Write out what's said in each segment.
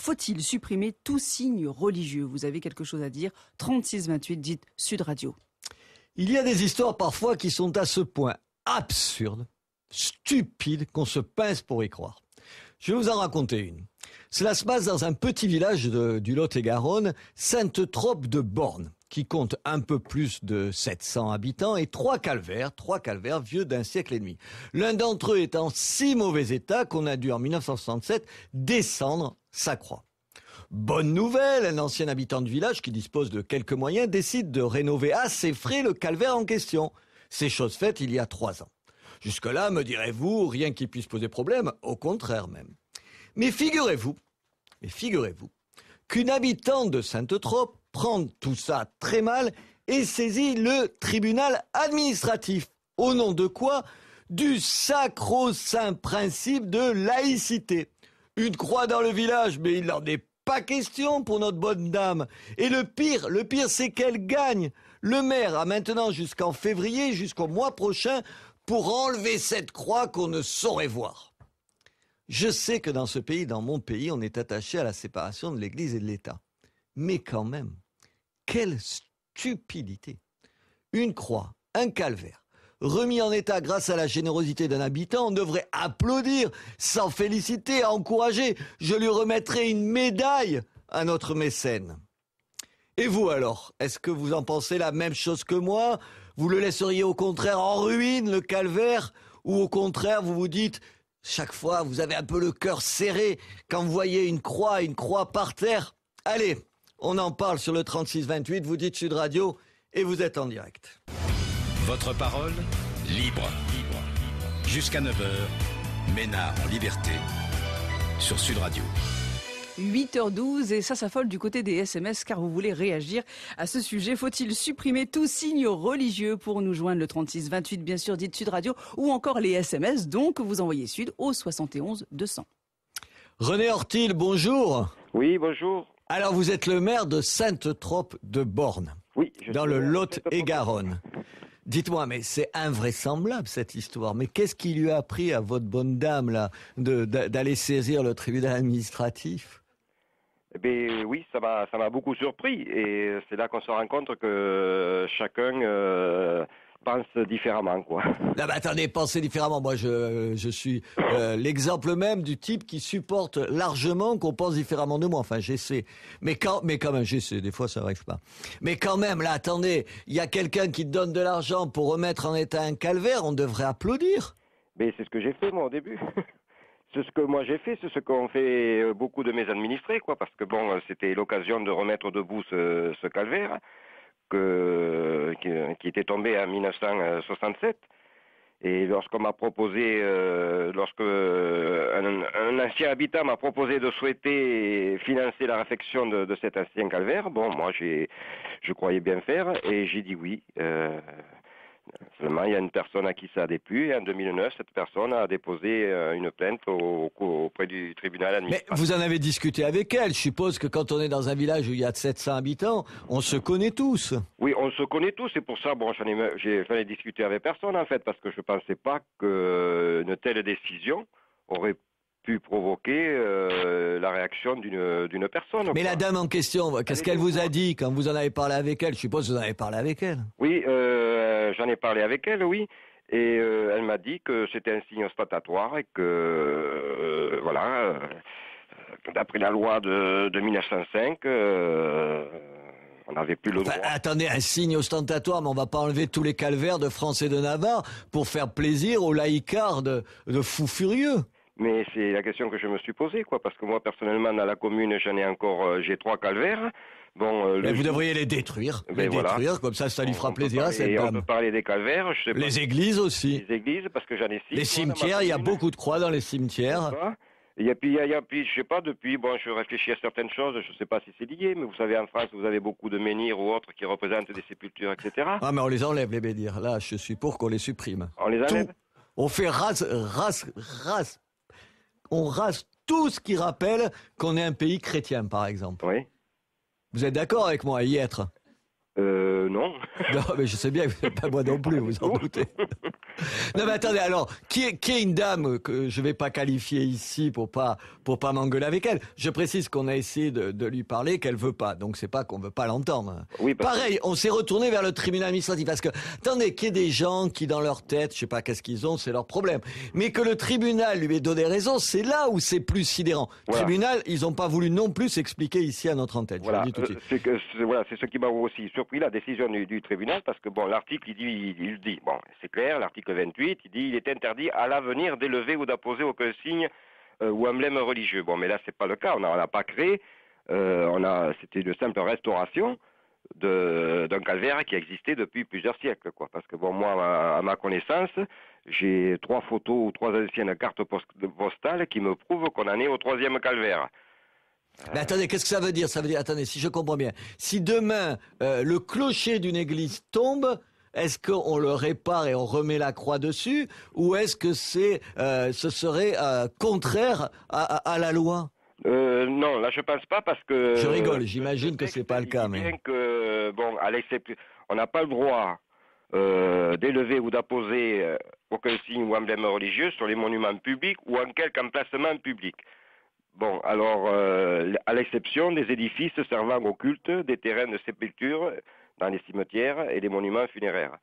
faut-il supprimer tout signe religieux? Vous avez quelque chose à dire? 36-28, dites Sud Radio. Il y a des histoires parfois qui sont à ce point absurdes, stupides, qu'on se pince pour y croire. Je vais vous en raconter une. Cela se passe dans un petit village du Lot-et-Garonne, Sainte-Trope de Borne, qui compte un peu plus de 700 habitants et trois calvaires vieux d'un siècle et demi. L'un d'entre eux est en si mauvais état qu'on a dû en 1967 descendre sa croix. Bonne nouvelle, un ancien habitant du village qui dispose de quelques moyens décide de rénover à ses frais le calvaire en question. C'est chose faite il y a 3 ans. Jusque-là, me direz-vous, rien qui puisse poser problème, au contraire même. Mais figurez-vous qu'une habitante de Sainte-Trope prend tout ça très mal et saisit le tribunal administratif. Au nom de quoi? Du sacro-saint principe de laïcité. Une croix dans le village, mais il n'en est pas question pour notre bonne dame. Et le pire, c'est qu'elle gagne. Le maire a maintenant jusqu'en février, jusqu'au mois prochain, pour enlever cette croix qu'on ne saurait voir. Je sais que dans ce pays, dans mon pays, on est attaché à la séparation de l'Église et de l'État. Mais quand même, quelle stupidité! Une croix, un calvaire, remis en état grâce à la générosité d'un habitant, on devrait applaudir, s'en féliciter, encourager. Je lui remettrai une médaille à notre mécène. Et vous alors, est-ce que vous en pensez la même chose que moi? Vous le laisseriez au contraire en ruine, le calvaire? Ou au contraire, vous vous dites, chaque fois, vous avez un peu le cœur serré quand vous voyez une croix par terre? Allez, on en parle sur le 36-28, vous dites Sud Radio et vous êtes en direct. Votre parole, libre. Jusqu'à 9h, Ménard en liberté, sur Sud Radio. 8h12 et ça s'affole du côté des SMS car vous voulez réagir à ce sujet. Faut-il supprimer tout signe religieux? Pour nous joindre le 36-28, bien sûr, dites Sud Radio ou encore les SMS, donc vous envoyez Sud au 71 200. René Hortil, bonjour. Oui, bonjour. Alors vous êtes le maire de Sainte-Trope de Borne, oui, dans le Lot-et-Garonne. Dites-moi, mais c'est invraisemblable cette histoire. Mais qu'est-ce qui lui a appris à votre bonne dame là d'aller saisir le tribunal administratif? Eh bien, oui, ça m'a beaucoup surpris. Et c'est là qu'on se rend compte que chacun pense différemment, quoi. Là, attendez, pensez différemment. Moi, je suis l'exemple même du type qui supporte largement qu'on pense différemment de moi. Enfin, j'essaie. Mais quand même, j'essaie. Des fois, ça n'arrive pas. Mais quand même, là, attendez, il y a quelqu'un qui te donne de l'argent pour remettre en état un calvaire, on devrait applaudir. Mais c'est ce que j'ai fait, moi, au début. C'est ce que moi j'ai fait, c'est ce qu'ont fait beaucoup de mes administrés, quoi, parce que bon, c'était l'occasion de remettre debout ce calvaire qui était tombé en 1967. Et lorsqu'on m'a proposé, un ancien habitant m'a proposé de souhaiter financer la réfection de cet ancien calvaire, bon, moi je croyais bien faire et j'ai dit oui. Seulement, il y a une personne à qui ça a déplu et en 2009, cette personne a déposé une plainte auprès du tribunal administratif. Mais vous en avez discuté avec elle. Je suppose que quand on est dans un village où il y a 700 habitants, on se connaît tous. Oui, on se connaît tous. C'est pour ça, bon, j'en ai discuté avec personne en fait, parce que je ne pensais pas qu'une telle décision aurait pu provoquer la réaction d'une personne. Mais quoi. La dame en question, qu'est-ce qu'elle vous a dit quand vous en avez parlé avec elle? Je suppose que vous en avez parlé avec elle. Oui, j'en ai parlé avec elle, oui. Et elle m'a dit que c'était un signe ostentatoire et que, d'après la loi de 1905, on n'avait plus le droit. Attendez, un signe ostentatoire, mais on va pas enlever tous les calvaires de France et de Navarre pour faire plaisir aux laïcards de fous furieux. Mais c'est la question que je me suis posée, quoi, parce que moi, personnellement, dans la commune, j'ai 3 calvaires. Bon, vous devriez les détruire. Comme ça lui fera plaisir à cette dame. On peut parler des calvaires, je sais pas. Les églises aussi. Les églises, parce que j'en ai 6. Les cimetières, il y a beaucoup de croix dans les cimetières. Et puis, je sais pas, je réfléchis à certaines choses, je sais pas si c'est lié, mais vous savez, en France, vous avez beaucoup de menhirs ou autres qui représentent des sépultures, etc. Ah, mais on les enlève, les menhirs. Là, je suis pour qu'on les supprime. On les enlève? On fait on rase tout ce qui rappelle qu'on est un pays chrétien, par exemple. Oui. Vous êtes d'accord avec moi à y être? Non. Non, mais je sais bien que vous n'êtes pas moi non plus, vous en doutez. Non, mais attendez, alors, qui est une dame que je vais pas qualifier ici pour pas m'engueuler avec elle. Je précise qu'on a essayé de lui parler, qu'elle veut pas. Donc, c'est pas qu'on veut pas l'entendre. Oui, pareil, on s'est retourné vers le tribunal administratif. Parce que, attendez, qu'il y ait des gens qui, dans leur tête, je sais pas qu'est-ce qu'ils ont, c'est leur problème. Mais que le tribunal lui ait donné raison, c'est là où c'est plus sidérant. Voilà. Tribunal, ils ont pas voulu non plus s'expliquer ici à notre antenne. Voilà, je le dis tout de suite. c'est ce qui m'a aussi surpris, la décision du tribunal, parce que bon, l'article, il dit, bon, c'est clair, l'article 28, il dit, il est interdit à l'avenir d'élever ou d'apposer aucun signe ou emblème religieux. Bon, mais là, c'est pas le cas, on n'a pas créé, c'était une simple restauration d'un calvaire qui existait depuis plusieurs siècles, quoi. Parce que bon, moi, à ma connaissance, j'ai 3 photos ou 3 anciennes cartes postales qui me prouvent qu'on en est au 3e calvaire. Mais attendez, qu'est-ce que ça veut dire? Ça veut dire, attendez, si je comprends bien, si demain le clocher d'une église tombe, est-ce qu'on le répare et on remet la croix dessus, ou est-ce que ce serait contraire à la loi? Non, là je pense pas parce que... Je rigole, j'imagine que c'est pas le cas, mais... Bien que, bon, à l'exception, on n'a pas le droit d'élever ou d'apposer aucun signe ou emblème religieux sur les monuments publics ou en quelque emplacement public. Bon, alors, à l'exception des édifices servant au culte, des terrains de sépulture dans les cimetières et les monuments funéraires.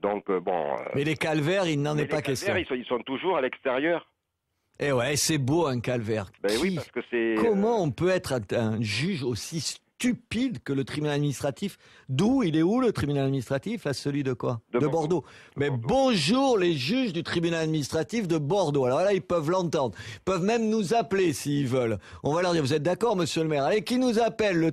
Donc, bon... mais les calvaires, il n'en est pas question. Ils sont toujours à l'extérieur. Eh ouais, c'est beau un calvaire. Ben oui, parce que c'est... Comment on peut être un juge aussi stupide que le tribunal administratif? D'où il est où le tribunal administratif? À celui de quoi? De Bordeaux. Mais bonjour les juges du tribunal administratif de Bordeaux. Alors là, ils peuvent l'entendre. Ils peuvent même nous appeler s'ils veulent. On va leur dire, vous êtes d'accord, monsieur le maire? Allez, qui nous appelle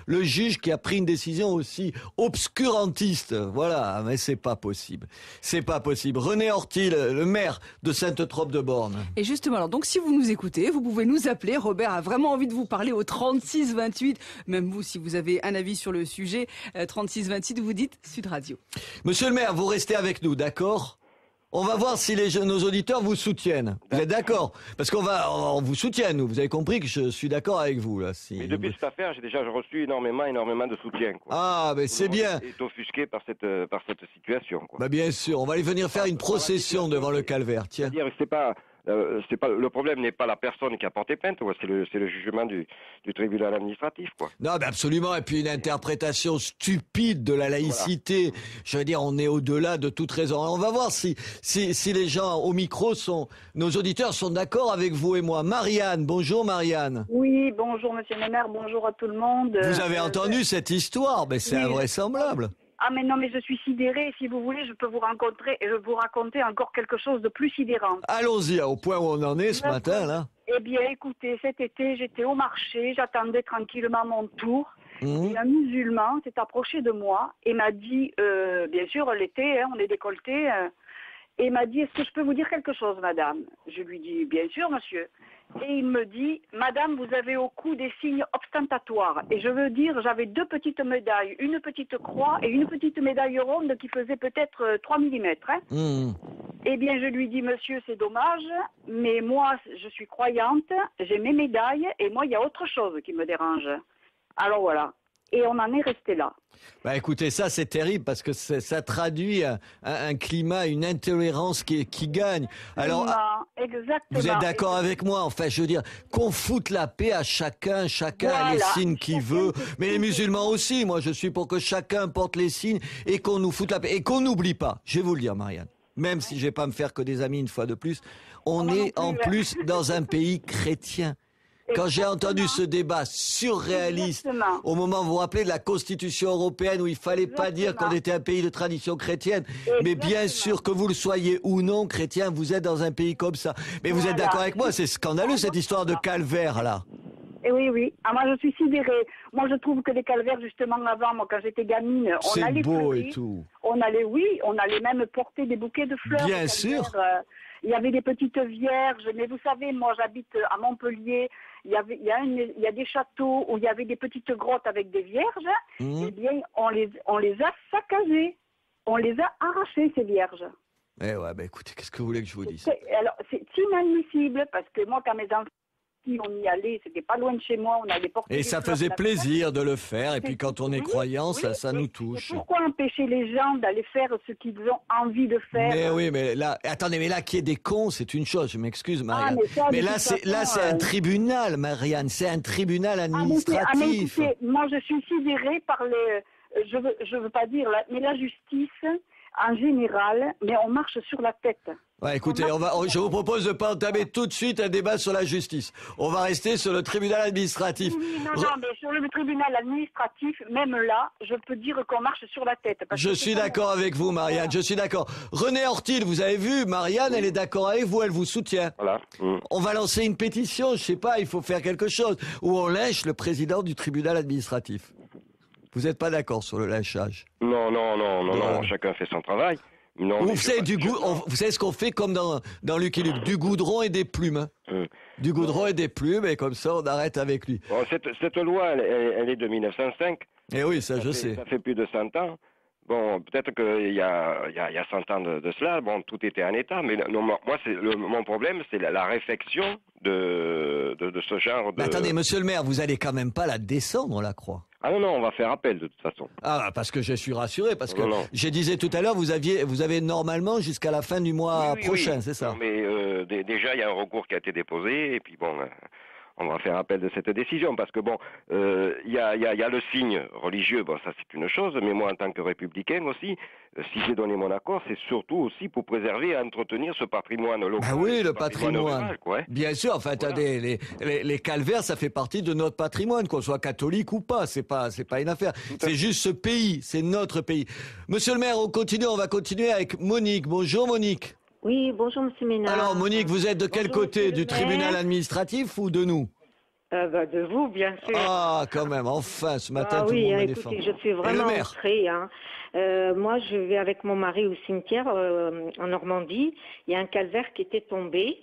le juge qui a pris une décision aussi obscurantiste? Voilà, mais c'est pas possible. C'est pas possible. René Horty, le maire de Sainte-Trope-de-Borne. Et justement, alors, donc, si vous nous écoutez, vous pouvez nous appeler. Robert a vraiment envie de vous parler au 36 28. Même vous, si vous avez un avis sur le sujet, 36 28, vous dites Sud Radio. Monsieur le maire, vous restez avec nous, d'accord? On va voir si nos auditeurs vous soutiennent. Vous êtes d'accord? Parce on vous soutient, nous. Vous avez compris que je suis d'accord avec vous, là. Mais depuis cette affaire, j'ai déjà reçu énormément de soutien, quoi. Ah, mais c'est bien. Est offusqué par cette situation, quoi. Bah, bien sûr. On va aller venir faire une procession devant le calvaire. Tiens. C'est-à-dire que le problème n'est pas la personne qui a porté plainte, c'est le jugement du tribunal administratif, quoi. Non, mais absolument. Et puis une interprétation stupide de la laïcité. Voilà. Je veux dire, on est au-delà de toute raison. On va voir si les gens au micro nos auditeurs sont d'accord avec vous et moi. Marianne, bonjour Marianne. Oui, bonjour monsieur le maire, bonjour à tout le monde. Vous avez entendu cette histoire? Mais c'est invraisemblable. Ah mais non, mais je suis sidérée. Si vous voulez, je peux vous raconter encore quelque chose de plus sidérant. Allons-y, au point où on en est ce matin, là. Eh bien, écoutez, cet été, j'étais au marché, j'attendais tranquillement mon tour. Et un musulman s'est approché de moi et m'a dit, bien sûr, l'été, on est décolleté, et il m'a dit, est-ce que je peux vous dire quelque chose, madame? Je lui dis, bien sûr, monsieur. Et il me dit, madame, vous avez au cou des signes ostentatoires. Et je veux dire, j'avais 2 petites médailles, une petite croix et une petite médaille ronde qui faisait peut-être 3 mm. Hein. Eh bien, je lui dis, monsieur, c'est dommage, mais moi, je suis croyante, j'ai mes médailles, et moi, il y a autre chose qui me dérange. Alors voilà. Et on en est resté là. Bah écoutez, ça c'est terrible parce que ça traduit un climat, une intolérance qui gagne. Alors, exactement. Vous êtes d'accord avec moi? Enfin, je veux dire, qu'on foute la paix à chacun voilà. A les signes qu'il veut. Mais les musulmans aussi, moi je suis pour que chacun porte les signes et qu'on nous foute la paix. Et qu'on n'oublie pas, je vais vous le dire Marianne, même si je vais pas me faire que des amis une fois de plus, on est en plus dans un pays chrétien. Quand j'ai entendu ce débat surréaliste, au moment, vous vous rappelez, de la Constitution européenne où il fallait pas dire qu'on était un pays de tradition chrétienne, mais bien sûr que vous le soyez ou non chrétien, vous êtes dans un pays comme ça. Mais vous êtes d'accord avec moi, c'est scandaleux cette histoire de calvaire là. Et oui. Ah, moi je suis sidérée. Moi je trouve que les calvaires justement avant, moi quand j'étais gamine, on allait beau pleurer, et tout. On allait même porter des bouquets de fleurs. Bien sûr. Il y avait des petites vierges, mais vous savez, moi j'habite à Montpellier, il y a des châteaux où il y avait des petites grottes avec des vierges, eh bien on les a saccagées, on les a arrachées ces vierges. Eh ouais, bah écoutez, qu'est-ce que vous voulez que je vous dise? Alors c'est inadmissible parce que moi quand mes enfants ski, on y allait, c'était pas loin de chez moi, on allait porter Et des ça fleurs faisait de la plaisir de le faire. Et puis quand on est Oui, croyant, oui, ça nous mais touche. pourquoi empêcher les gens d'aller faire ce qu'ils ont envie de faire? Mais oui, mais là, attendez, mais là, qu'il y ait des cons, c'est une chose. Je m'excuse, Marianne. mais là, c'est un tribunal, Marianne. C'est un tribunal administratif. Écoutez, moi, je suis sidérée par les... Je veux pas dire, mais la justice, en général, mais on marche sur la tête. Ouais, écoutez, je vous propose de pas entamer tout de suite un débat sur la justice. On va rester sur le tribunal administratif. Oui, non, mais sur le tribunal administratif, même là, je peux dire qu'on marche sur la tête. Je suis d'accord avec vous, Marianne, je suis d'accord. René Hortil, vous avez vu, Marianne, elle est d'accord avec vous, elle vous soutient. Voilà. On va lancer une pétition, je sais pas, il faut faire quelque chose, où on lynche le président du tribunal administratif. Vous n'êtes pas d'accord sur le lynchage? Non, chacun fait son travail. Non, vous savez ce qu'on fait comme dans Lucky Luke, du goudron et des plumes. Du goudron et des plumes, et comme ça on arrête avec lui. Bon, cette loi, elle est de 1905. Eh oui, ça je sais. Ça fait plus de 100 ans. Bon, peut-être qu'il y a 100 ans de cela, bon, tout était en état, mais non, moi, mon problème, c'est la réflexion de ce genre de... Mais attendez, monsieur le maire, vous allez quand même pas la descendre, la croix? Ah non, on va faire appel de toute façon. Ah, parce que je suis rassuré, parce que non. je disais tout à l'heure, vous avez normalement jusqu'à la fin du mois prochain, c'est ça? Non, mais déjà, il y a un recours qui a été déposé, et puis bon... on va faire appel de cette décision parce que bon, il y a le signe religieux, bon ça c'est une chose, mais moi en tant que républicain aussi, si j'ai donné mon accord, c'est surtout aussi pour préserver et entretenir ce patrimoine local. Ah oui, le patrimoine. Rural, quoi. Bien sûr, enfin, voilà. Les calvaires, ça fait partie de notre patrimoine, qu'on soit catholique ou pas, c'est pas une affaire. C'est juste ce pays, c'est notre pays. Monsieur le maire, on va continuer avec Monique. Bonjour Monique. Oui, bonjour Monsieur Ménard. Alors Monique, vous êtes de quel côté? Du tribunal administratif ou de nous? De vous, bien sûr. Ah, quand même, enfin, ce matin, tout le monde me défend. Je suis vraiment entrée. Moi, je vais avec mon mari au cimetière en Normandie. Il y a un calvaire qui était tombé.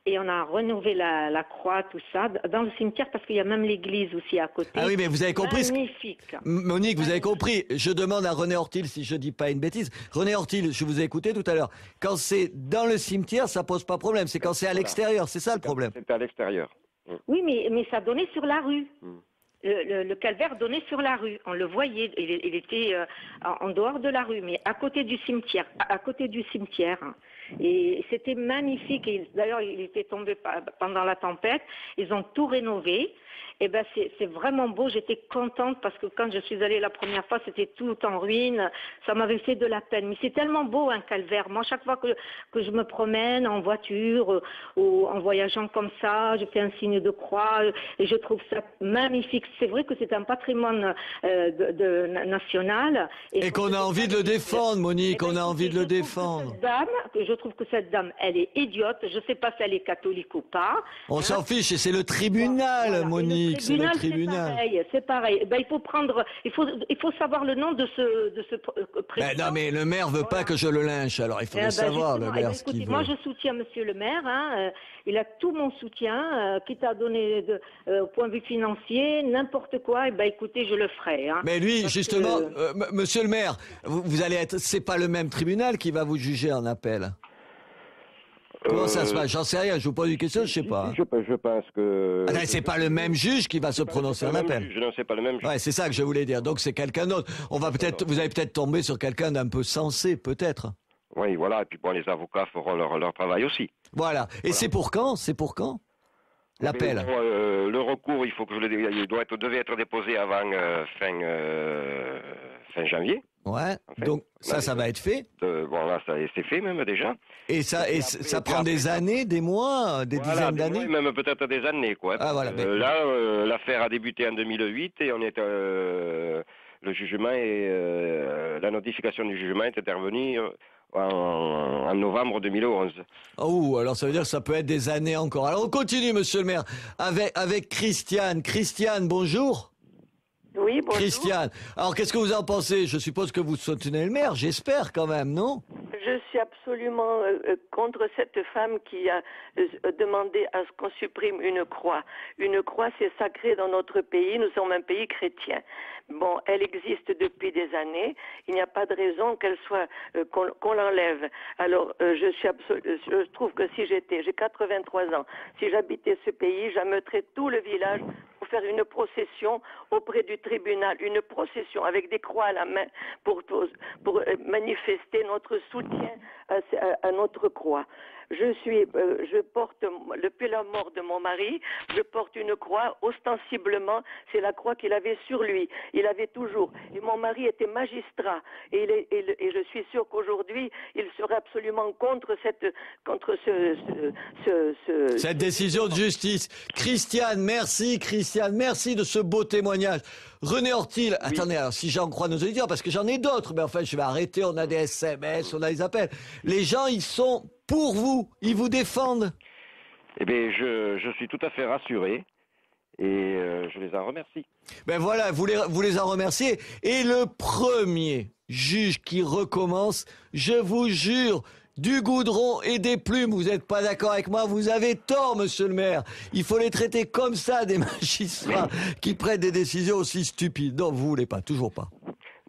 Et on a rénové la croix, tout ça, dans le cimetière, parce qu'il y a même l'église aussi à côté. Ah oui, mais vous avez compris. Magnifique. Monique, vous avez compris. Je demande à René Hortil si je dis pas une bêtise. René Hortil, je vous ai écouté tout à l'heure. Quand c'est dans le cimetière, ça pose pas problème. C'est quand c'est à l'extérieur, c'est ça le problème. C'est à l'extérieur. Oui, mais ça donnait sur la rue. Le calvaire donnait sur la rue. On le voyait. Il était en dehors de la rue, mais à côté du cimetière. Et c'était magnifique. D'ailleurs, il était tombé pendant la tempête. Ils ont tout rénové. Et ben c'est vraiment beau. J'étais contente parce que quand je suis allée la première fois, c'était tout en ruine. Ça m'avait fait de la peine. Mais c'est tellement beau un calvaire. Moi, chaque fois que je me promène en voiture ou en voyageant comme ça, je fais un signe de croix et je trouve ça magnifique. C'est vrai que c'est un patrimoine national. Et qu'on a envie de le défendre, Monique. On a envie de le défendre. Je trouve que cette dame, elle est idiote. Je ne sais pas si elle est catholique ou pas. On s'en fiche. Et c'est le tribunal, voilà. Monique. C'est le tribunal. C'est pareil. Ben, il faut savoir le nom de ce président. Ben non, mais le maire veut pas que je le lynche. Alors il faudrait savoir le maire ce qu'il veut. Moi, je soutiens Monsieur le maire. Il a tout mon soutien, quitte à donner au point de vue financier, n'importe quoi. Et ben, écoutez, je le ferai. Mais lui, justement, Monsieur le maire, vous allez être. C'est pas le même tribunal qui va vous juger en appel. Comment ça se passe? J'en sais rien, je vous pose une question, je sais pas. Je pense que... c'est pas le même juge qui va se prononcer en appel. Je ne sais pas le même juge. Ouais, c'est ça que je voulais dire. Donc c'est quelqu'un d'autre. Vous allez peut-être tomber sur quelqu'un d'un peu sensé, peut-être. Oui, voilà. Et puis bon, les avocats feront leur travail aussi. Voilà. Et c'est pour quand? L'appel. Le recours, il devait être déposé avant fin janvier. Ouais. En fait, donc ça va être fait. Bon là, c'est fait même déjà. Et ça prend des années, des mois, des dizaines d'années. Oui, même peut-être des années quoi. Ah voilà. Là, l'affaire a débuté en 2008 et on est le jugement et la notification du jugement est intervenue en novembre 2011. Oh, alors ça veut dire que ça peut être des années encore. Alors on continue, monsieur le maire, avec Christiane. Christiane, bonjour. Oui, bonjour. Christiane, alors qu'est-ce que vous en pensez? Je suppose que vous soutenez le maire, j'espère quand même, non? Je suis suis absolument contre cette femme qui a demandé à ce qu'on supprime une croix. Une croix, c'est sacré dans notre pays. Nous sommes un pays chrétien. Bon, elle existe depuis des années. Il n'y a pas de raison qu'elle soit qu'on l'enlève. Alors, je trouve que si j'ai 83 ans, si j'habitais ce pays, j'ameuterais tout le village pour faire une procession auprès du tribunal, une procession avec des croix à la main pour manifester notre soutien à notre croix. Je porte, depuis la mort de mon mari, je porte une croix, ostensiblement, c'est la croix qu'il avait sur lui. Il avait toujours. Et mon mari était magistrat. Et je suis sûre qu'aujourd'hui, il serait absolument contre cette décision de justice. Christiane, merci de ce beau témoignage. René Hortil, oui. Attendez, alors, si j'en crois nos auditeurs, parce que j'en ai d'autres, mais enfin, je vais arrêter, on a des SMS, on a des appels. Les gens, ils sont pour vous, ils vous défendent. Eh bien, je suis tout à fait rassuré et je les en remercie. Ben voilà, vous les en remerciez. Et le premier juge qui recommence, je vous jure, du goudron et des plumes. Vous n'êtes pas d'accord avec moi? Vous avez tort, monsieur le maire. Il faut les traiter comme ça, des magistrats qui prennent des décisions aussi stupides. Non, vous voulez pas, toujours pas.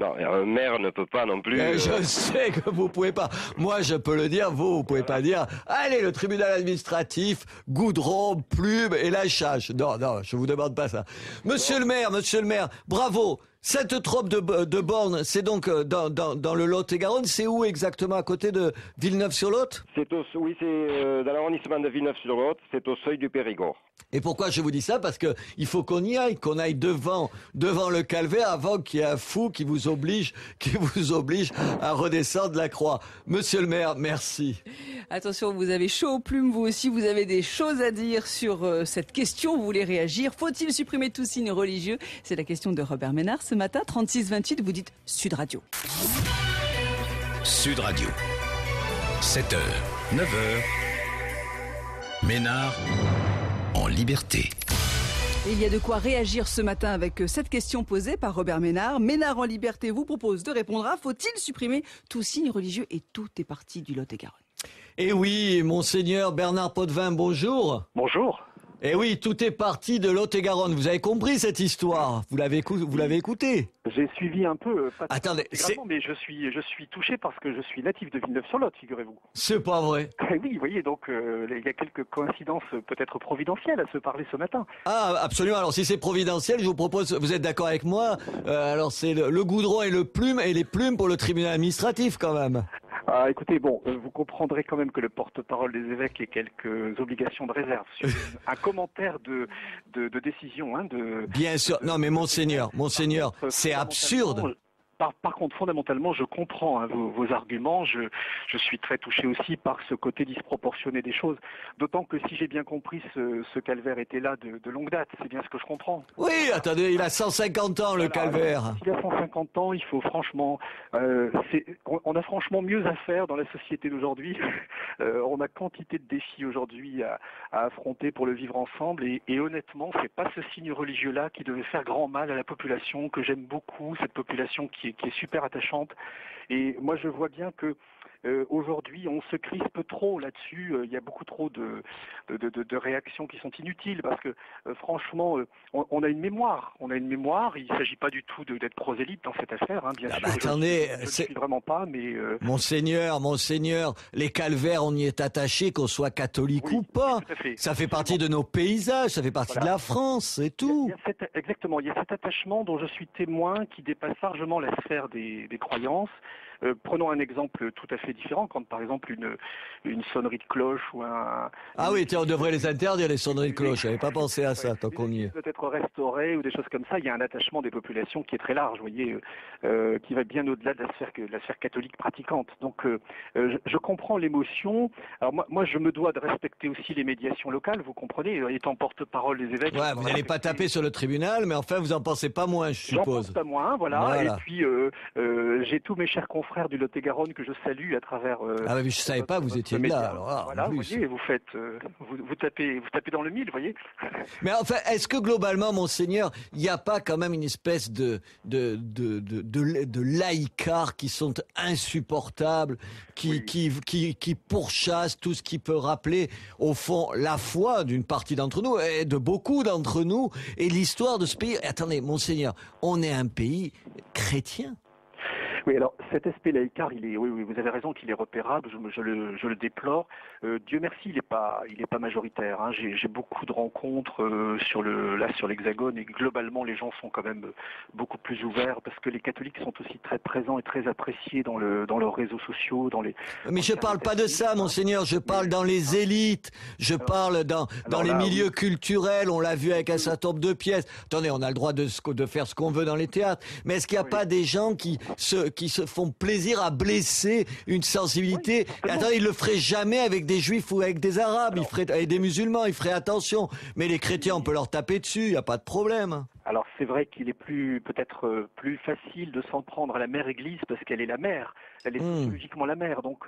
Non, un maire ne peut pas non plus... Je sais que vous pouvez pas. Moi, je peux le dire, vous pouvez pas dire. Allez, le tribunal administratif, goudron, plume et lâchage. Non, je vous demande pas ça. Monsieur le maire, bravo. Cette trope de bornes, c'est donc dans le Lot-et-Garonne. C'est où exactement, à côté de Villeneuve-sur-Lot? C'est dans l'arrondissement de Villeneuve-sur-Lot, c'est au seuil du Périgord. Et pourquoi je vous dis ça? Parce que il faut qu'on aille devant le calvaire avant qu'il y ait un fou qui vous oblige à redescendre la croix. Monsieur le maire, merci. Attention, vous avez chaud aux plumes, vous aussi, vous avez des choses à dire sur cette question, vous voulez réagir. Faut-il supprimer tout signe religieux? C'est la question de Robert Ménard ce matin, 36-28, vous dites Sud Radio. Sud Radio, 7h, 9h, Ménard en liberté. Et il y a de quoi réagir ce matin avec cette question posée par Robert Ménard. Ménard en liberté vous propose de répondre à: faut-il supprimer tout signe religieux? Et tout est parti du Lot-et-Garonne. Eh oui, monseigneur Bernard Potvin, bonjour. Bonjour. Eh oui, tout est parti de Lot-et-Garonne. Vous avez compris cette histoire? Vous l'avez écouté? J'ai suivi un peu, pas attendez, mais je suis touché parce que je suis natif de Villeneuve-sur-Lot, figurez-vous. C'est pas vrai? Oui, vous voyez, donc il y a quelques coïncidences peut-être providentielles à se parler ce matin. Ah, absolument. Alors si c'est providentiel, je vous propose, vous êtes d'accord avec moi, alors c'est le goudron et les plumes pour le tribunal administratif quand même. Ah, écoutez, bon, vous comprendrez quand même que le porte-parole des évêques ait quelques obligations de réserve sur un commentaire de décision. Bien sûr. Non, mais monseigneur, c'est absurde. Par contre, fondamentalement, je comprends vos arguments. Je suis très touché aussi par ce côté disproportionné des choses. D'autant que si j'ai bien compris, ce calvaire était là de longue date. C'est bien ce que je comprends. Oui, attendez, il a 150 ans, le calvaire. Alors, s'il a 150 ans, il faut franchement... on a franchement mieux à faire dans la société d'aujourd'hui. On a quantité de défis aujourd'hui à affronter pour le vivre ensemble. Et honnêtement, c'est pas ce signe religieux-là qui devait faire grand mal à la population, que j'aime beaucoup, cette population qui est super attachante. Et moi, je vois bien que aujourd'hui, on se crispe trop là-dessus. Il y a beaucoup trop de réactions qui sont inutiles parce que franchement, on a une mémoire. Il ne s'agit pas du tout d'être prosélyte dans cette affaire, bien sûr. Attendez, je ne suis vraiment pas, mais... Monseigneur, les calvaires, on y est attaché, qu'on soit catholique ou pas. Ça fait partie de nos paysages, ça fait partie de la France, c'est tout. Exactement, il y a cet attachement dont je suis témoin qui dépasse largement la sphère des croyances. Prenons un exemple tout à fait différent, quand par exemple une sonnerie de cloche ou un... Ah oui, on devrait les interdire, les sonneries de cloche, j'avais pas pensé à ça, tant qu'on y est. Peut-être restaurées ou des choses comme ça, il y a un attachement des populations qui est très large, vous voyez, qui va bien au-delà de la sphère catholique pratiquante. Donc je comprends l'émotion. Alors moi je me dois de respecter aussi les médiations locales, vous comprenez, étant porte-parole des évêques. Ouais, vous n'allez pas taper sur le tribunal, mais enfin vous en pensez pas moins, je suppose. J'en pense pas moins, voilà. Et puis j'ai tous mes chers confrères confrères du Lot-et-Garonne que je salue à travers. Ah mais je savais pas que vous étiez là. Alors, voilà, vous voyez, vous tapez dans le mille, vous voyez. Mais enfin, est-ce que globalement, monseigneur, il n'y a pas quand même une espèce de laïcards qui sont insupportables, qui pourchassent tout ce qui peut rappeler au fond la foi d'une partie d'entre nous et de beaucoup d'entre nous et l'histoire de ce pays. Attendez, monseigneur, on est un pays chrétien. Oui, alors cet aspect laïcard, oui, vous avez raison qu'il est repérable. Je le déplore. Dieu merci, il est pas majoritaire. Hein. J'ai beaucoup de rencontres sur l'Hexagone et globalement les gens sont quand même beaucoup plus ouverts parce que les catholiques sont aussi très présents et très appréciés dans leurs réseaux sociaux, Mais je parle pas de ça, monseigneur. Je parle dans les élites. Je parle dans les milieux culturels. On l'a vu avec un certain nombre de pièces. Attendez, on a le droit de faire ce qu'on veut dans les théâtres. Mais est-ce qu'il n'y a pas des gens qui se font plaisir à blesser une sensibilité? Attendez, ils le feraient jamais avec des juifs ou avec des arabes, avec des musulmans, ils feraient attention. Mais les chrétiens, on peut leur taper dessus, il n'y a pas de problème. Alors c'est vrai qu'il est peut-être plus facile de s'en prendre à la mère Église parce qu'elle est la mère, elle est sociologiquement la mère. Donc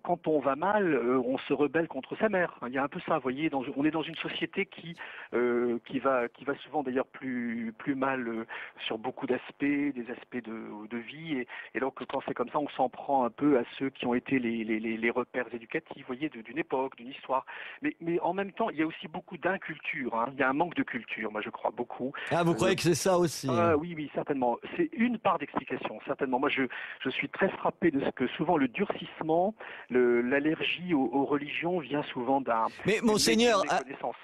quand on va mal, on se rebelle contre sa mère. Il y a un peu ça, vous voyez. On est dans une société qui va souvent d'ailleurs plus mal sur beaucoup d'aspects, des aspects de vie. Et donc quand c'est comme ça, on s'en prend un peu à ceux qui ont été les repères éducatifs, vous voyez, d'une époque, d'une histoire. Mais en même temps, il y a aussi beaucoup d'inculture. Hein. Il y a un manque de culture, moi je crois beaucoup. Ah, vous croyez que c'est ça aussi? Oui, certainement. C'est une part d'explication, certainement. Moi, je suis très frappé de ce que souvent le durcissement, l'allergie aux religions vient souvent d'un... Mais monseigneur,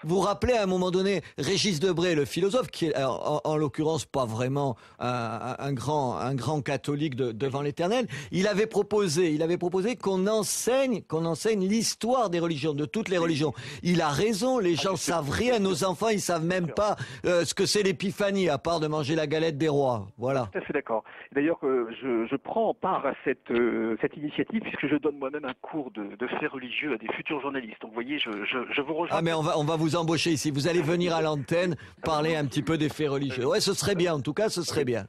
vous rappelez à un moment donné Régis Debray, le philosophe, qui est en l'occurrence pas vraiment un grand catholique devant l'Éternel, il avait proposé qu'on enseigne l'histoire des religions, de toutes les religions. Il a raison, les gens savent rien, nos enfants, ils savent même pas ce que c'est l'épiphanie, à part de manger la galette des rois. Voilà. Tout à fait d'accord. D'ailleurs, je prends part à cette initiative puisque je donne moi-même un cours de faits religieux à des futurs journalistes. Donc, vous voyez, je vous rejoins. Ah, mais on va vous embaucher ici. Vous allez venir à l'antenne parler un petit peu des faits religieux. Ouais, ce serait bien. En tout cas, ce serait bien.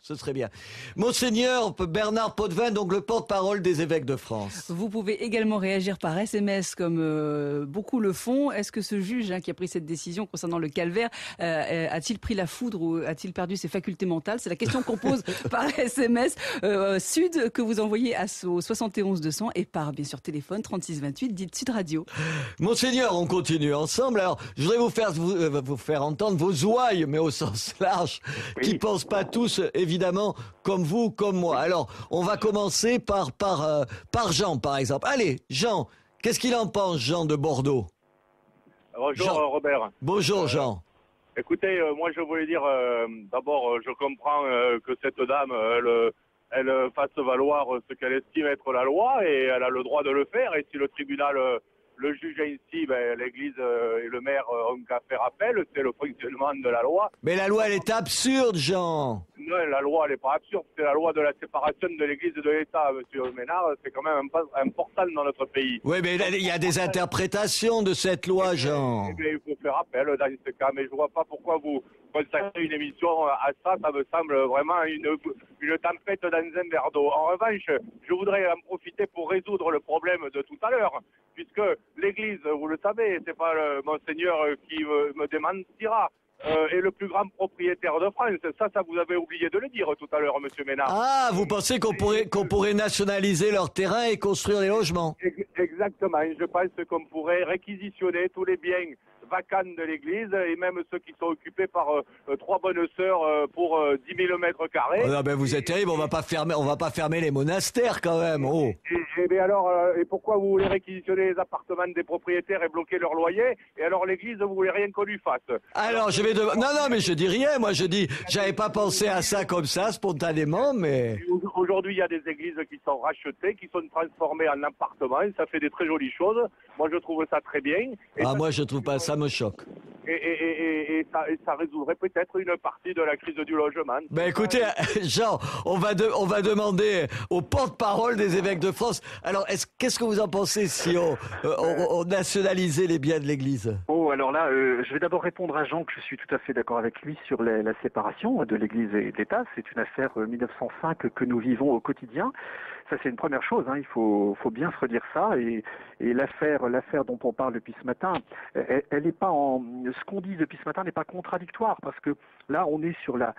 Monseigneur Bernard Potvin, donc le porte-parole des évêques de France. Vous pouvez également réagir par SMS comme beaucoup le font. Est-ce que ce juge qui a pris cette décision concernant le calvaire a-t-il pris la foudre ou a-t-il perdu ses facultés mentales? C'est la question qu'on pose par SMS Sud que vous envoyez au 71 200 et par bien sûr téléphone 36 28 dites Sud Radio. Monseigneur, on continue ensemble. Alors, je voudrais vous faire entendre vos ouailles, mais au sens large, qui pensent pas tous évidemment comme vous, comme moi. Alors, on va commencer par Jean, par exemple. Allez, Jean, qu'est-ce qu'il en pense, Jean de Bordeaux? Bonjour Robert. Bonjour Jean. Écoutez, moi je voulais dire, d'abord, je comprends que cette dame, elle fasse valoir ce qu'elle estime être la loi et elle a le droit de le faire. Et si le tribunal le juge ainsi, l'Église et le maire ont qu'à faire appel, c'est le fonctionnement de la loi. Mais la loi, elle est absurde, Jean. Non, la loi, elle n'est pas absurde. C'est la loi de la séparation de l'Église et de l'État, monsieur Ménard. C'est quand même un pas important dans notre pays. Oui, mais il y a des interprétations de cette loi, Jean. Il faut faire appel dans ce cas, mais je vois pas pourquoi vous consacrez une émission à ça. Ça me semble vraiment une tempête dans un verre d'eau. En revanche, je voudrais en profiter pour résoudre le problème de tout à l'heure, puisque l'Église, vous le savez, c'est pas le monseigneur qui me démentira, est le plus grand propriétaire de France. Ça vous avez oublié de le dire tout à l'heure, monsieur Ménard. Ah, vous pensez qu'on pourrait nationaliser leur terrain et construire des logements? Exactement. Je pense qu'on pourrait réquisitionner tous les biens vacants de l'église et même ceux qui sont occupés par trois bonnes sœurs pour 10 000 mètres carrés. Oh non, ben vous êtes terrible, on va pas fermer les monastères quand même. Oh. Et bien alors, et pourquoi vous voulez réquisitionner les appartements des propriétaires et bloquer leur loyer? Et alors l'église, vous voulez rien qu'on lui fasse? Alors je vais non, mais je dis rien. Moi je dis, j'avais pas pensé à ça comme ça spontanément, mais aujourd'hui il y a des églises qui sont rachetées, qui sont transformées en appartements. Ça fait des très jolies choses. Moi je trouve ça très bien. Et moi je trouve pas ça. Me choque. Et ça résoudrait peut-être une partie de la crise du logement. Ben écoutez, Jean, on va demander au porte-parole des évêques de France. Alors, qu'est-ce que vous en pensez si on nationalisait les biens de l'Église? Oh, Bon, alors là, je vais d'abord répondre à Jean que je suis tout à fait d'accord avec lui sur la séparation de l'Église et de l'État. C'est une affaire 1905 que nous vivons au quotidien. Ça, c'est une première chose, hein. Il faut bien se redire ça. Et l'affaire dont on parle depuis ce matin, elle n'est pas ce qu'on dit depuis ce matin n'est pas contradictoire, parce que là, on est sur la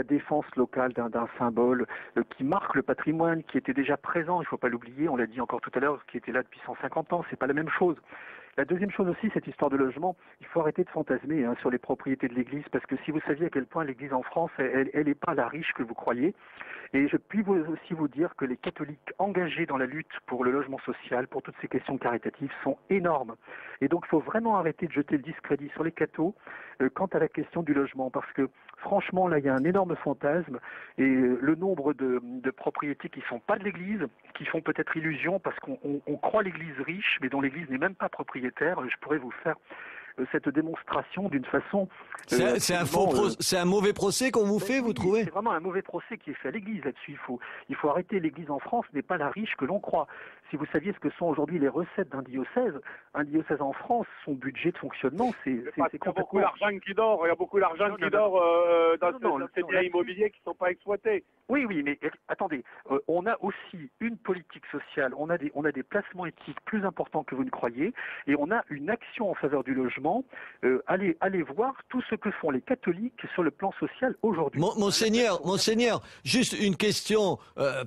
défense locale d'un symbole qui marque le patrimoine, qui était déjà présent. Il ne faut pas l'oublier. On l'a dit encore tout à l'heure, qui était là depuis 150 ans. C'est pas la même chose. La deuxième chose aussi, cette histoire de logement, il faut arrêter de fantasmer sur les propriétés de l'Église, parce que si vous saviez à quel point l'Église en France, elle n'est pas la riche que vous croyez. Et je puis aussi vous dire que les catholiques engagés dans la lutte pour le logement social, pour toutes ces questions caritatives, sont énormes. Et donc, il faut vraiment arrêter de jeter le discrédit sur les cathos quant à la question du logement, parce que franchement, là, il y a un énorme fantasme, et le nombre de propriétés qui ne sont pas de l'Église, qui font peut-être illusion, parce qu'on croit l'Église riche, mais dont l'Église n'est même pas propriétaire. Je pourrais vous faire cette démonstration d'une façon... c'est un mauvais procès qu'on vous fait, vous trouvez? C'est vraiment un mauvais procès qui est fait à l'Église là-dessus. Il faut arrêter. L'Église en France n'est pas la riche que l'on croit. Si vous saviez ce que sont aujourd'hui les recettes d'un diocèse en France, son budget de fonctionnement, c'est complètement... Il y a beaucoup d'argent qui dort. Il y a beaucoup d'argent qui dort dans ces biens immobiliers qui ne sont pas exploités. Oui, mais attendez, on a aussi une politique sociale, on a des placements éthiques plus importants que vous ne croyez, et on a une action en faveur du logement. Allez voir tout ce que font les catholiques sur le plan social aujourd'hui. Monseigneur, juste une question,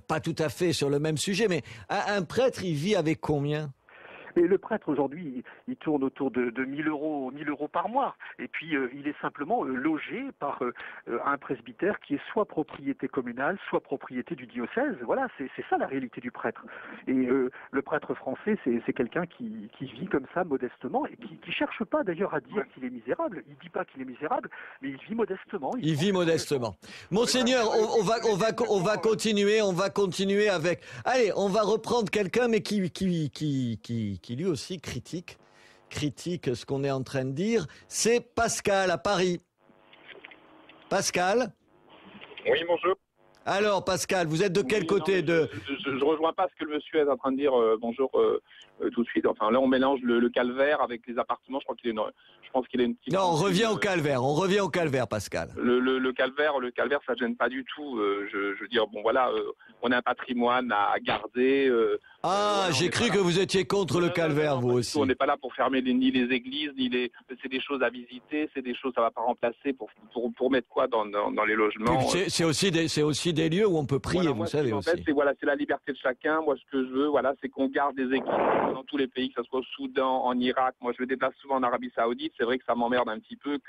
pas tout à fait sur le même sujet, mais un prêtre, il vit avec combien? Et le prêtre aujourd'hui, il tourne autour de 1 000 euros par mois. Et puis il est simplement logé par un presbytère qui est soit propriété communale, soit propriété du diocèse. Voilà, c'est ça la réalité du prêtre. Et le prêtre français, c'est quelqu'un qui vit comme ça modestement et qui cherche pas d'ailleurs à dire qu'il est misérable. Il dit pas qu'il est misérable, mais il vit modestement. Il vit modestement. Monseigneur, on va continuer avec. Allez, on va reprendre quelqu'un, mais qui lui aussi critique ce qu'on est en train de dire. C'est Pascal à Paris. Pascal? Oui, bonjour. Alors Pascal, vous êtes de quel côté de... Je rejoins pas ce que le monsieur est en train de dire. Bonjour tout de suite. Enfin là, on mélange le calvaire avec les appartements. Je pense qu'il a une petite... Non, on revient au calvaire, Pascal. Le calvaire, ça gêne pas du tout. Je veux dire, bon voilà, on a un patrimoine à garder. J'ai cru que vous étiez contre le calvaire, vous aussi. On n'est pas là pour fermer ni les églises, c'est des choses à visiter, c'est des choses, ça va pas remplacer pour mettre quoi dans les logements. C'est aussi des lieux où on peut prier, vous savez aussi. En fait, c'est la liberté de chacun. Moi, ce que je veux, c'est qu'on garde des églises dans tous les pays, que ce soit au Soudan, en Irak. Moi, je me déplace souvent en Arabie Saoudite. C'est vrai que ça m'emmerde un petit peu.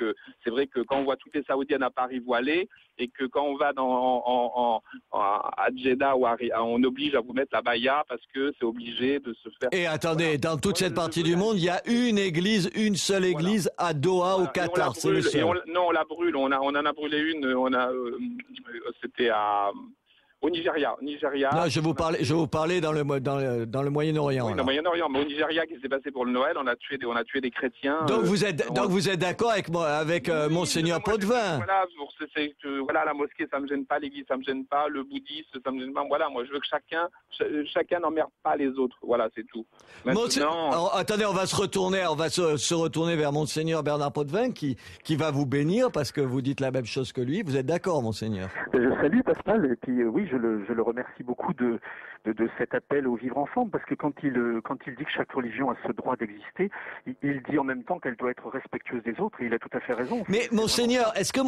C'est vrai que quand on voit toutes les Saoudiennes à Paris voilées, et que quand on va à Jeddah, on oblige à vous mettre la baya parce que c'est obligé de se faire... Et attendez, dans toute cette partie du monde, il y a une seule église à Doha, au Qatar. C'est le seul. Non, on la brûle. On en a brûlé une. C'était au Nigeria. Non, je vous parlais dans le Moyen-Orient. Oui, dans le Moyen-Orient, mais au Nigeria, qui s'est passé pour le Noël, on a tué des chrétiens. Donc vous êtes d'accord avec Monseigneur Potvin? Voilà, la mosquée, ça me gêne pas, l'église, ça me gêne pas, le bouddhisme, ça me gêne pas. Voilà, moi, je veux que chacun n'emmerde pas les autres. Voilà, c'est tout. Alors, attendez, on va se retourner vers Monseigneur Bernard Potvin qui va vous bénir parce que vous dites la même chose que lui. Vous êtes d'accord, Monseigneur? Je salue Pascal, et puis oui, je le remercie beaucoup de cet appel au vivre ensemble, parce que quand il dit que chaque religion a ce droit d'exister, il dit en même temps qu'elle doit être respectueuse des autres, et il a tout à fait raison. Mais Monseigneur, est-ce que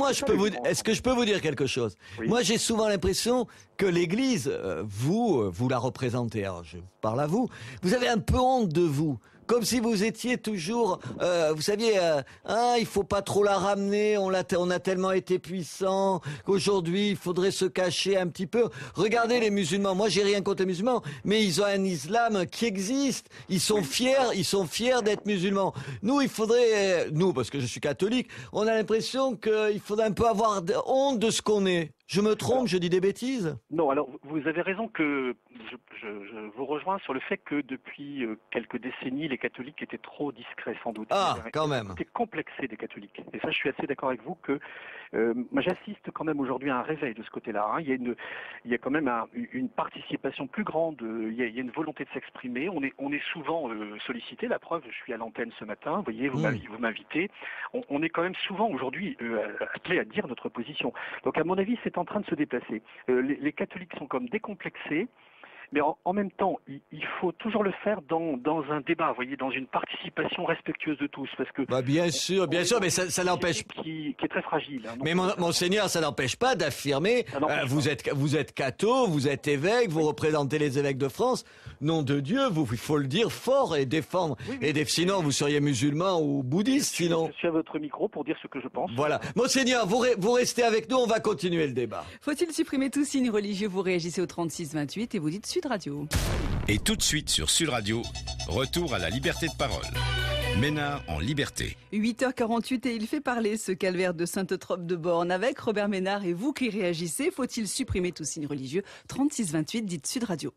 je peux vous dire quelque chose? Oui. Moi, j'ai souvent l'impression que l'Église, vous la représentez, alors je parle à vous avez un peu honte de vous. Comme si vous étiez toujours, vous saviez, il faut pas trop la ramener, on a tellement été puissant qu'aujourd'hui il faudrait se cacher un petit peu. Regardez les musulmans, moi j'ai rien contre les musulmans, mais ils ont un islam qui existe. Ils sont fiers d'être musulmans. Nous, parce que je suis catholique, on a l'impression qu'il faudrait un peu avoir honte de ce qu'on est. Je me trompe, je dis des bêtises? Non, alors vous avez raison que je vous rejoins sur le fait que depuis quelques décennies, les catholiques étaient trop discrets sans doute. Quand même. Ils étaient complexés des catholiques. Et ça, je suis assez d'accord avec vous que moi j'assiste quand même aujourd'hui à un réveil de ce côté-là. Hein. Il y a quand même une participation plus grande, il y a une volonté de s'exprimer. On est souvent sollicité, la preuve, je suis à l'antenne ce matin, vous voyez, vous m'invitez. On est quand même souvent aujourd'hui appelé à dire notre position. Donc à mon avis, c'est en train de se déplacer. Les catholiques sont comme décomplexés, mais en même temps, il faut toujours le faire dans un débat, vous voyez, dans une participation respectueuse de tous, parce que bien sûr, mais ça n'empêche qui est très fragile. Hein, mais monseigneur, ça n'empêche pas d'affirmer. Vous êtes catho, vous êtes évêque, vous représentez les évêques de France. Nom de Dieu, il faut le dire fort et défendre. Sinon, vous seriez musulman ou bouddhiste, sinon. Je suis à votre micro pour dire ce que je pense. Voilà, monseigneur, vous restez avec nous, on va continuer le débat. Faut-il supprimer tout signe religieux? Vous réagissez au 36-28 et vous dites Sud Radio. Et tout de suite sur Sud Radio, retour à la liberté de parole. Ménard en liberté. 8h48 et il fait parler ce calvaire de Sainte-Trope de Borne avec Robert Ménard et vous qui réagissez. Faut-il supprimer tout signe religieux? 36-28, dites Sud Radio.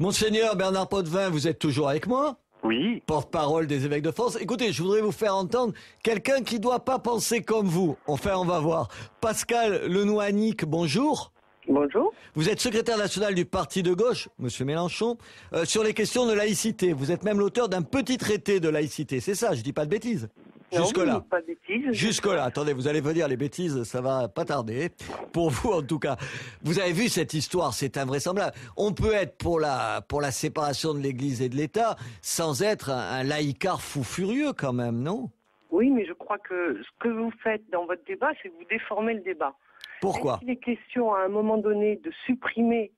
Monseigneur Bernard Potvin, vous êtes toujours avec moi? Oui. Porte-parole des évêques de France. Écoutez, je voudrais vous faire entendre quelqu'un qui ne doit pas penser comme vous. Enfin, on va voir. Pascal Lenoinic, bonjour. Bonjour. Vous êtes secrétaire national du parti de gauche, Monsieur Mélenchon, sur les questions de laïcité. Vous êtes même l'auteur d'un petit traité de laïcité. C'est ça, je dis pas de bêtises. Jusque-là. Pas de bêtises. Jusque-là. Attendez, vous allez venir les bêtises, ça va pas tarder. Pour vous, en tout cas. Vous avez vu cette histoire, c'est invraisemblable. On peut être pour la séparation de l'Église et de l'État sans être un laïcard fou furieux quand même, non? Oui, mais je crois que ce que vous faites dans votre débat, c'est que vous déformez le débat. Pourquoi? Est-ce qu'il est question à un moment donné de supprimer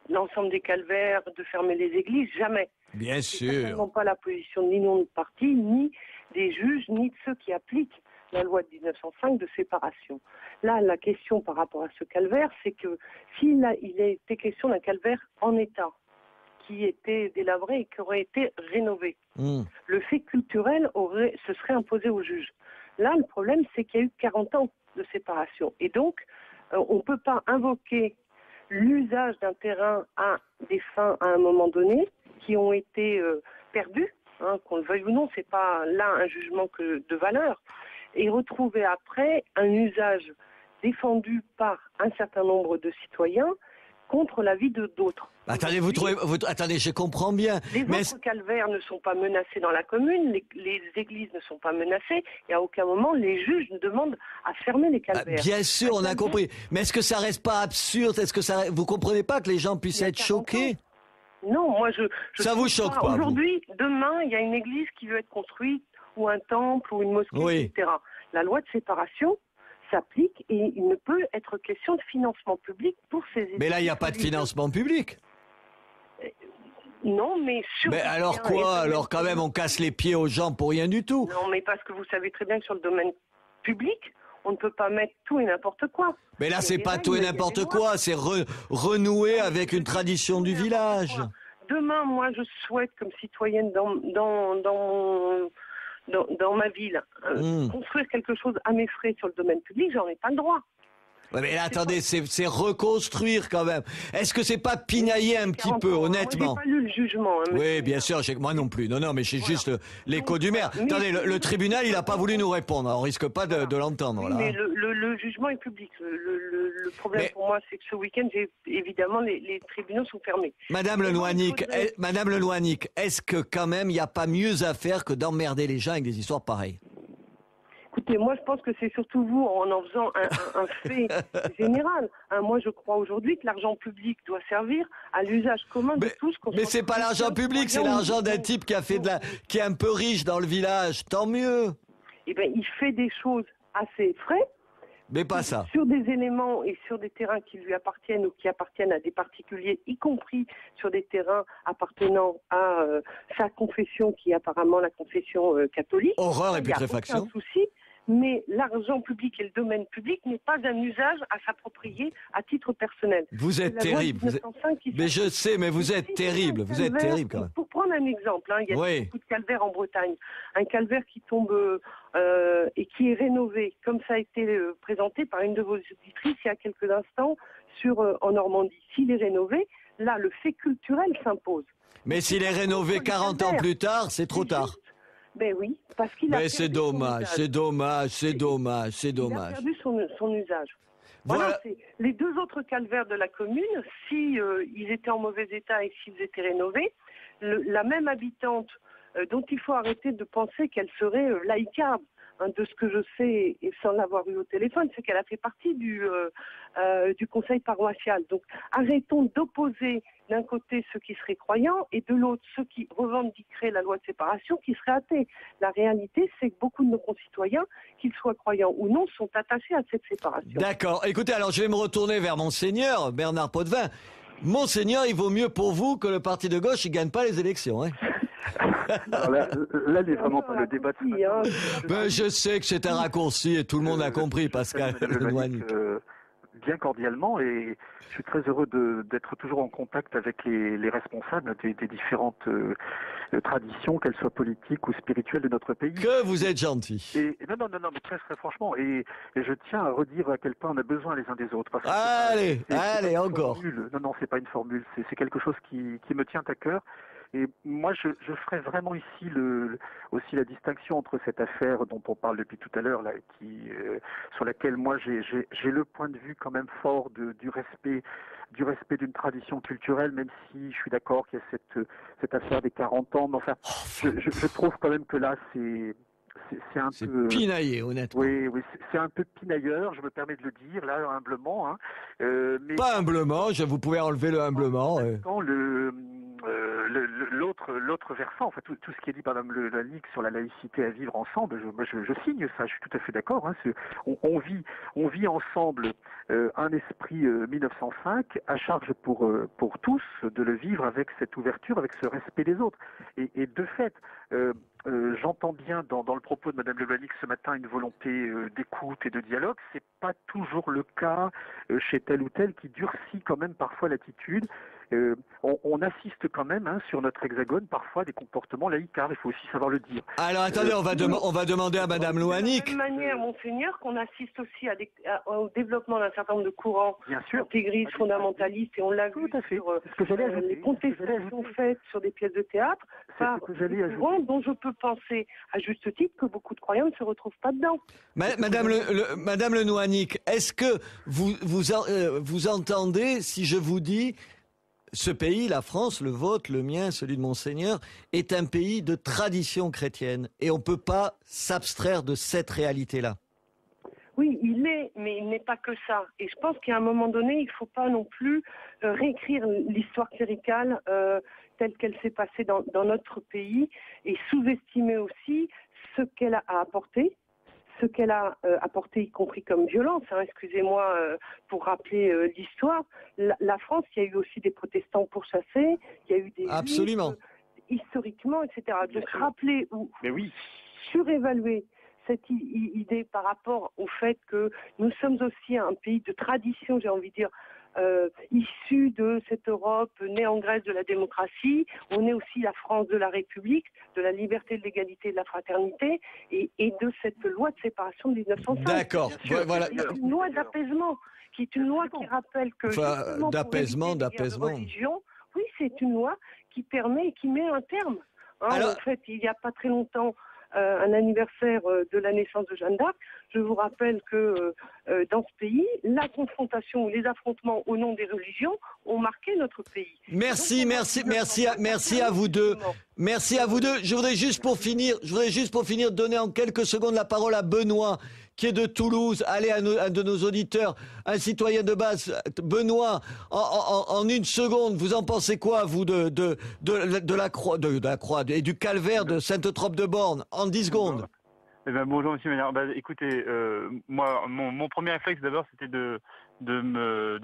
l'ensemble des calvaires, de fermer les églises? Jamais. Bien sûr. C'est certainement pas la position ni de notre parti, ni des juges, ni de ceux qui appliquent la loi de 1905 de séparation. Là, la question par rapport à ce calvaire, c'est que s'il était question d'un calvaire en état, qui était délabré et qui aurait été rénové, le fait culturel se serait imposé aux juges. Là, le problème, c'est qu'il y a eu 40 ans de séparation. Et donc, on ne peut pas invoquer l'usage d'un terrain à des fins à un moment donné qui ont été perdus, hein, qu'on le veuille ou non, c'est pas là un jugement que de valeur, et retrouver après un usage défendu par un certain nombre de citoyens contre l'avis de d'autres. Attendez, attendez, je comprends bien. Les autres calvaires ne sont pas menacés dans la commune, les églises ne sont pas menacées, et à aucun moment les juges ne demandent à fermer les calvaires. Bien sûr, on a compris. Mais est-ce que ça reste pas absurde? Vous comprenez pas que les gens puissent être choqués? Non, moi ça vous choque pas? Aujourd'hui, demain, il y a une église qui veut être construite, ou un temple, ou une mosquée, etc. La loi de séparation s'applique et il ne peut être question de financement public pour ces églises. Mais là, il n'y a pas de financement public. Non, mais sur... Mais alors quoi? Alors quand même, on casse les pieds aux gens pour rien du tout. Non, mais parce que vous savez très bien que sur le domaine public, on ne peut pas mettre tout et n'importe quoi. Mais là, c'est pas tout et n'importe quoi, c'est renouer avec une tradition du village. Demain, moi, je souhaite, comme citoyenne dans ma ville, construire quelque chose à mes frais sur le domaine public, j'en ai pas le droit. Ouais, mais là, attendez, c'est reconstruire quand même. Est-ce que c'est pas pinailler un petit peu, honnêtement? Moi, j'ai pas lu le jugement. Hein, oui, bien sûr, moi non plus. Non, mais c'est juste l'écho du maire. Attendez, le tribunal, il a pas voulu nous répondre. On risque pas de l'entendre. Oui, là. Mais le jugement est public. Le problème pour moi, c'est que ce week-end, évidemment, les tribunaux sont fermés. Madame Lenoinic, est-ce que quand même, il n'y a pas mieux à faire que d'emmerder les gens avec des histoires pareilles? Écoutez, moi, je pense que c'est surtout vous, en faisant un fait général. Moi, je crois aujourd'hui que l'argent public doit servir à l'usage commun de tous. Mais c'est pas l'argent public, c'est l'argent d'un type qui est un peu riche dans le village. Tant mieux. Eh bien, il fait des choses à ses frais. Mais pas ça. Sur des éléments et sur des terrains qui lui appartiennent ou qui appartiennent à des particuliers, y compris sur des terrains appartenant à sa confession, qui est apparemment la confession catholique. Horreur et putréfaction. Il n'y a aucun souci. mais l'argent public et le domaine public n'est pas un usage à s'approprier à titre personnel. Vous êtes terrible. Mais je sais, mais vous êtes terrible. Vous êtes terrible quand même. Pour prendre un exemple, il y a beaucoup de calvaires en Bretagne. Un calvaire qui tombe et qui est rénové, comme ça a été présenté par une de vos auditrices il y a quelques instants en Normandie. S'il est rénové, là, le fait culturel s'impose. Mais s'il est rénové 40 ans plus tard, c'est trop tard. Ben oui, parce qu'il a perdu c'est dommage, c'est dommage, c'est dommage, c'est dommage. Il a perdu son usage. Voilà, les deux autres calvaires de la commune, si ils étaient en mauvais état et s'ils étaient rénovés, la même habitante dont il faut arrêter de penser qu'elle serait laïcarde. De ce que je sais, et sans l'avoir eu au téléphone, c'est qu'elle a fait partie du conseil paroissial. Donc arrêtons d'opposer d'un côté ceux qui seraient croyants et de l'autre ceux qui revendiqueraient la loi de séparation qui seraient athées. La réalité, c'est que beaucoup de nos concitoyens, qu'ils soient croyants ou non, sont attachés à cette séparation. D'accord. Écoutez, alors je vais me retourner vers Monseigneur Bernard Potvin. Monseigneur, il vaut mieux pour vous que le parti de gauche ne gagne pas les élections. Hein. Alors là n'est vraiment pas le débat de ce matin. Ben, je sais que c'est un raccourci et tout le monde a compris, Pascal Louanic. Bien cordialement, et je suis très heureux d'être toujours en contact avec les responsables des différentes traditions, qu'elles soient politiques ou spirituelles de notre pays. Que vous êtes gentil. Non, mais très franchement, et je tiens à redire à quel point on a besoin les uns des autres. Parce que allez, encore. Non, c'est pas une formule, c'est quelque chose qui me tient à cœur. Et moi, je ferai vraiment ici aussi la distinction entre cette affaire dont on parle depuis tout à l'heure, là, sur laquelle moi j'ai le point de vue quand même fort du respect d'une tradition culturelle, même si je suis d'accord qu'il y a cette affaire des 40 ans. Mais enfin, je trouve quand même que là, c'est un peu pinaillé, honnêtement. Oui, c'est un peu pinailleur, je me permets de le dire, là, humblement. Hein. Mais pas humblement, vous pouvez enlever le humblement. L'autre versant, enfin tout ce qui est dit par Mme Louanic sur la laïcité à vivre ensemble, je signe ça, je suis tout à fait d'accord. Hein, on vit ensemble un esprit 1905, à charge pour tous de le vivre avec cette ouverture, avec ce respect des autres. Et de fait, j'entends bien dans le propos de Mme Louanic ce matin une volonté d'écoute et de dialogue. C'est pas toujours le cas chez tel ou tel qui durcit quand même parfois l'attitude. On assiste quand même sur notre hexagone parfois des comportements laïcards, il faut aussi savoir le dire. Alors attendez, on va demander à Mme Louanic. De la même manière, Monseigneur, qu'on assiste aussi au développement d'un certain nombre de courants intégristes, fondamentalistes, et on l'a vu sur les contestations faites sur des pièces de théâtre, par des courants dont je peux penser, à juste titre, que beaucoup de croyants ne se retrouvent pas dedans. Madame Louanic, est-ce que vous entendez si je vous dis ce pays, la France, le vôtre, le mien, celui de Monseigneur, est un pays de tradition chrétienne et on ne peut pas s'abstraire de cette réalité-là. Oui, il est, mais il n'est pas que ça. Et je pense qu'à un moment donné, il ne faut pas non plus réécrire l'histoire cléricale telle qu'elle s'est passée dans notre pays et sous-estimer aussi ce qu'elle a apporté. Ce qu'elle a apporté, y compris comme violence, excusez-moi pour rappeler l'histoire, la France, il y a eu aussi des protestants pourchassés, il y a eu des Absolument. Historiquement, etc. Donc rappeler ou surévaluer cette idée par rapport au fait que nous sommes aussi un pays de tradition, j'ai envie de dire, issu de cette Europe née en Grèce de la démocratie. On est aussi la France de la République, de la liberté, de l'égalité et de la fraternité, et de cette loi de séparation de 1905. D'accord. Voilà. C'est une loi d'apaisement, qui est une loi qui rappelle que d'apaisement. Oui, c'est une loi qui permet et qui met un terme. En fait, il n'y a pas très longtemps, un anniversaire de la naissance de Jeanne d'Arc. Je vous rappelle que dans ce pays, la confrontation ou les affrontements au nom des religions ont marqué notre pays. Merci à vous deux. Merci à vous deux. Je voudrais juste pour finir donner en quelques secondes la parole à Benoît, qui est de Toulouse. Allez, un de nos auditeurs, un citoyen de base. Benoît, en une seconde, vous en pensez quoi, vous, de la croix et du calvaire de Sainte-Trope-de-Borne, en 10 secondes? Bonjour, monsieur Ménard. Écoutez, moi, mon premier réflexe d'abord, c'était de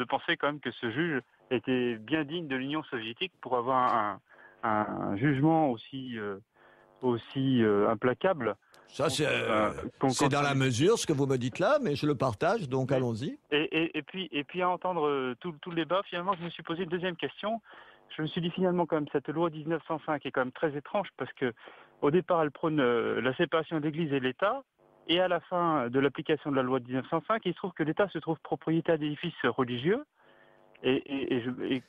penser quand même que ce juge était bien digne de l'Union soviétique pour avoir un jugement aussi implacable. Ça, c'est dans la mesure, ce que vous me dites là, mais je le partage, donc allons-y. Et puis à entendre tout le débat, finalement, je me suis posé une deuxième question. Je me suis dit finalement, quand même, cette loi 1905 est quand même très étrange, parce que au départ, elle prône la séparation de l'Église et l'État, et à la fin de l'application de la loi de 1905, il se trouve que l'État se trouve propriétaire d'édifices religieux. Et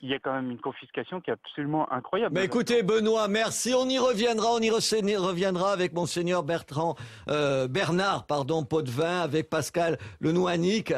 il y a quand même une confiscation qui est absolument incroyable. Mais écoutez, Benoît, merci. On y reviendra avec Monseigneur Bernard Potvin, avec Pascal Lenouanic,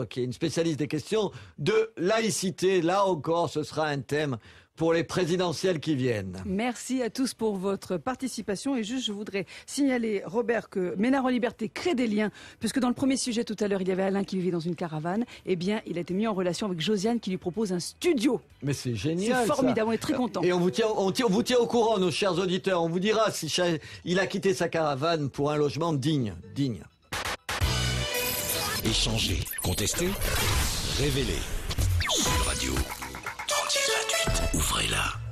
qui est une spécialiste des questions de laïcité. Là encore, ce sera un thème pour les présidentielles qui viennent. Merci à tous pour votre participation. Et juste, je voudrais signaler, Robert, que Ménard en Liberté crée des liens, puisque dans le premier sujet tout à l'heure, il y avait Alain qui vivait dans une caravane. Eh bien, il a été mis en relation avec Josiane qui lui propose un studio. Mais c'est génial. C'est formidable, on est très contents. Et on vous tient au courant, nos chers auditeurs. On vous dira si il a quitté sa caravane pour un logement digne. Échanger, contester, révéler. Sud Radio 3628. Ouvrez-la.